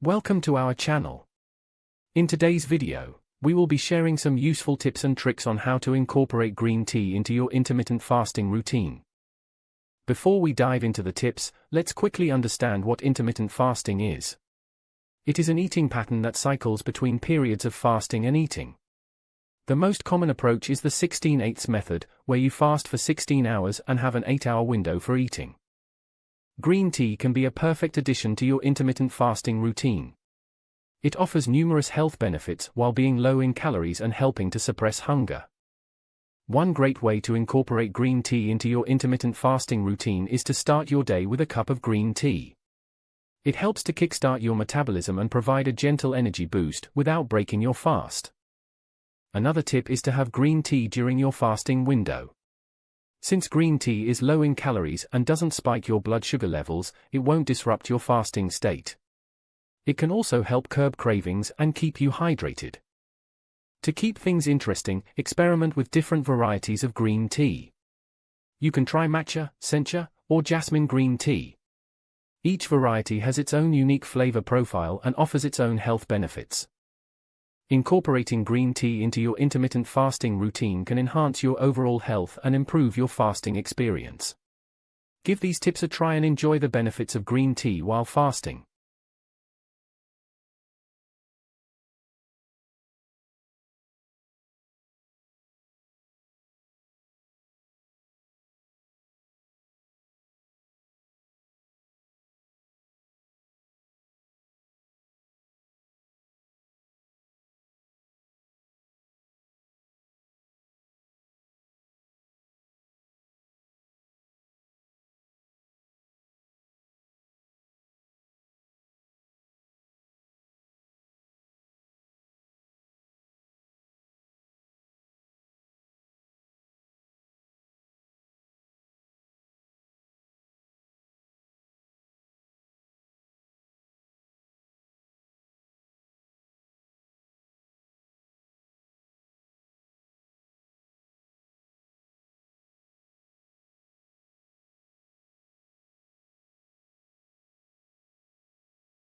Welcome to our channel. In today's video, we will be sharing some useful tips and tricks on how to incorporate green tea into your intermittent fasting routine. Before we dive into the tips, let's quickly understand what intermittent fasting is. It is an eating pattern that cycles between periods of fasting and eating. The most common approach is the 16/8 method, where you fast for 16 hours and have an 8-hour window for eating. Green tea can be a perfect addition to your intermittent fasting routine. It offers numerous health benefits while being low in calories and helping to suppress hunger. One great way to incorporate green tea into your intermittent fasting routine is to start your day with a cup of green tea. It helps to kickstart your metabolism and provide a gentle energy boost without breaking your fast. Another tip is to have green tea during your fasting window. Since green tea is low in calories and doesn't spike your blood sugar levels, it won't disrupt your fasting state. It can also help curb cravings and keep you hydrated. To keep things interesting, experiment with different varieties of green tea. You can try matcha, sencha, or jasmine green tea. Each variety has its own unique flavor profile and offers its own health benefits. Incorporating green tea into your intermittent fasting routine can enhance your overall health and improve your fasting experience. Give these tips a try and enjoy the benefits of green tea while fasting.